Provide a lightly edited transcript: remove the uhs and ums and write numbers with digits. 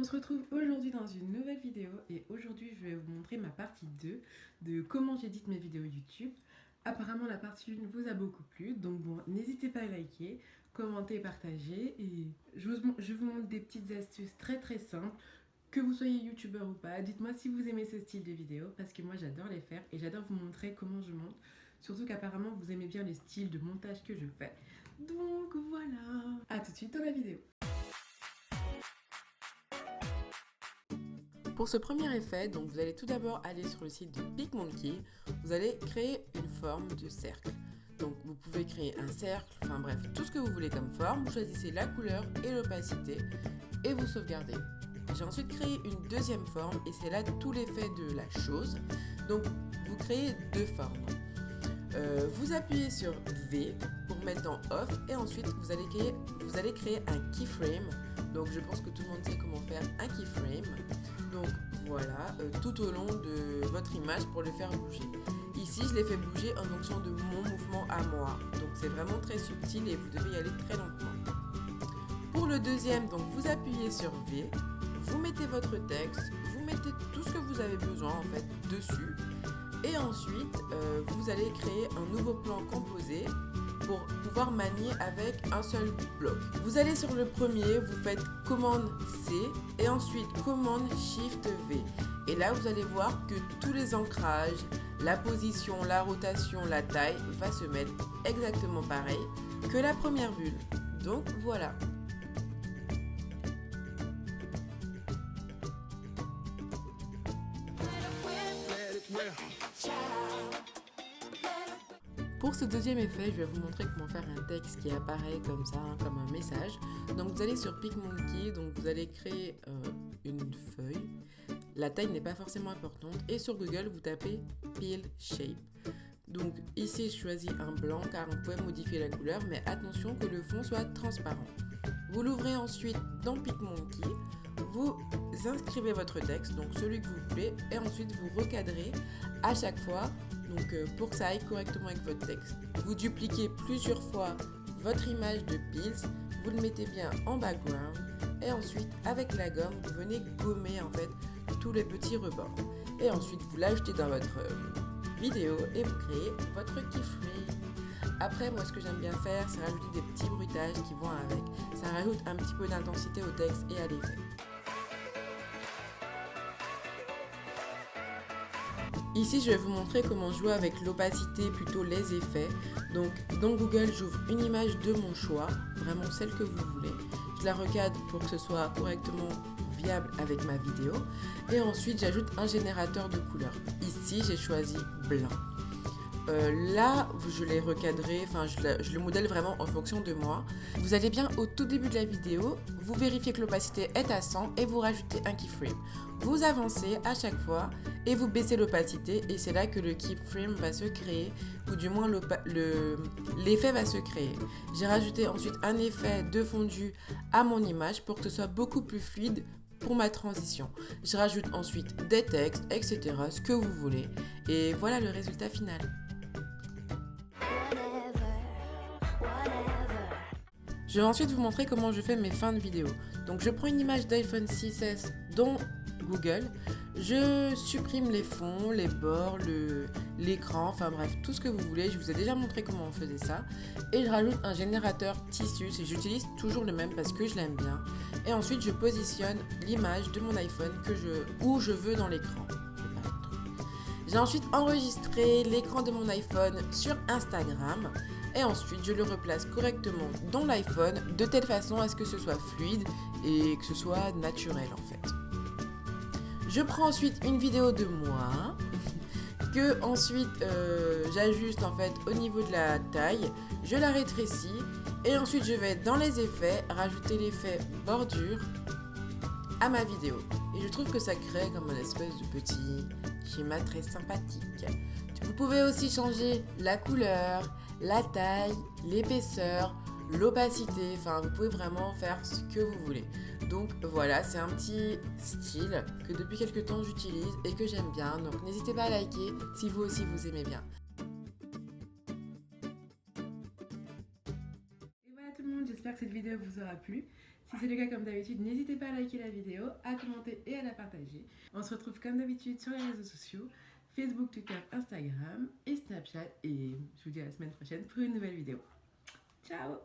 On se retrouve aujourd'hui dans une nouvelle vidéo et aujourd'hui je vais vous montrer ma partie 2 de comment j'édite mes vidéos YouTube. Apparemment la partie 1 vous a beaucoup plu, donc bon, n'hésitez pas à liker, commenter, partager et je vous montre des petites astuces très simples. Que vous soyez youtubeur ou pas, dites-moi si vous aimez ce style de vidéo parce que moi j'adore les faire et j'adore vous montrer comment je monte. Surtout qu'apparemment vous aimez bien les styles de montage que je fais. Donc voilà, à tout de suite dans la vidéo. Pour ce premier effet, donc vous allez tout d'abord aller sur le site de PicMonkey. Vous allez créer une forme de cercle. Donc vous pouvez créer un cercle, enfin bref, tout ce que vous voulez comme forme. Vous choisissez la couleur et l'opacité et vous sauvegardez. J'ai ensuite créé une deuxième forme et c'est là tout l'effet de la chose. Donc vous créez deux formes. Vous appuyez sur V pour mettre en off et ensuite vous allez créer un keyframe. Donc je pense que tout le monde sait comment faire un keyframe. Donc voilà, tout au long de votre image pour le faire bouger. Ici je l'ai fait bouger en fonction de mon mouvement à moi. Donc c'est vraiment très subtil et vous devez y aller très lentement. Pour le deuxième, donc vous appuyez sur V, vous mettez votre texte, vous mettez tout ce que vous avez besoin en fait dessus. Et ensuite, vous allez créer un nouveau plan composé pour pouvoir manier avec un seul bloc. Vous allez sur le premier, vous faites commande C et ensuite commande Shift V. Et là, vous allez voir que tous les ancrages, la position, la rotation, la taille va se mettre exactement pareil que la première bulle. Donc voilà. Pour ce deuxième effet, je vais vous montrer comment faire un texte qui apparaît comme ça, comme un message. Donc vous allez sur PicMonkey, donc vous allez créer une feuille. La taille n'est pas forcément importante. Et sur Google, vous tapez Peel Shape. Donc ici, je choisis un blanc car on peut modifier la couleur, mais attention que le fond soit transparent. Vous l'ouvrez ensuite dans PicMonkey. Vous inscrivez votre texte, donc celui que vous voulez, et ensuite vous recadrez à chaque fois. Donc pour que ça aille correctement avec votre texte. Vous dupliquez plusieurs fois votre image de Peels, vous le mettez bien en background et ensuite avec la gomme, vous venez gommer en fait tous les petits rebords. Et ensuite vous l'ajoutez dans votre vidéo et vous créez votre keyframe. Après moi ce que j'aime bien faire c'est rajouter des petits bruitages qui vont avec. Ça rajoute un petit peu d'intensité au texte et à l'effet. Ici, je vais vous montrer comment jouer avec l'opacité, plutôt les effets. Donc, dans Google, j'ouvre une image de mon choix, vraiment celle que vous voulez. Je la recadre pour que ce soit correctement viable avec ma vidéo. Et ensuite, j'ajoute un générateur de couleurs. Ici, j'ai choisi blanc. Là, je l'ai recadré, enfin je le modèle vraiment en fonction de moi. Vous allez bien au tout début de la vidéo, vous vérifiez que l'opacité est à 100 et vous rajoutez un keyframe. Vous avancez à chaque fois et vous baissez l'opacité et c'est là que le keyframe va se créer ou du moins l'effet va se créer. J'ai rajouté ensuite un effet de fondu à mon image pour que ce soit beaucoup plus fluide pour ma transition. Je rajoute ensuite des textes, etc., ce que vous voulez. Et voilà le résultat final. Je vais ensuite vous montrer comment je fais mes fins de vidéo. Donc je prends une image d'iPhone 6S dans Google, je supprime les fonds, les bords, l'écran, enfin bref, tout ce que vous voulez. Je vous ai déjà montré comment on faisait ça. Et je rajoute un générateur tissu, et j'utilise toujours le même parce que je l'aime bien. Et ensuite je positionne l'image de mon iPhone où je veux dans l'écran. J'ai ensuite enregistré l'écran de mon iPhone sur Instagram et ensuite je le replace correctement dans l'iPhone de telle façon à ce que ce soit fluide et que ce soit naturel en fait. Je prends ensuite une vidéo de moi que ensuite j'ajuste en fait au niveau de la taille, je la rétrécis et ensuite je vais dans les effets rajouter l'effet bordure à ma vidéo. Et je trouve que ça crée comme une espèce de petit schéma très sympathique. Vous pouvez aussi changer la couleur, la taille, l'épaisseur, l'opacité, enfin vous pouvez vraiment faire ce que vous voulez. Donc voilà, c'est un petit style que depuis quelques temps j'utilise et que j'aime bien. Donc n'hésitez pas à liker si vous aussi vous aimez bien. Et voilà tout le monde, j'espère j'espère que cette vidéo vous aura plu. Si c'est le cas, comme d'habitude, n'hésitez pas à liker la vidéo, à commenter et à la partager. On se retrouve comme d'habitude sur les réseaux sociaux, Facebook, Twitter, Instagram et Snapchat. Et je vous dis à la semaine prochaine pour une nouvelle vidéo. Ciao!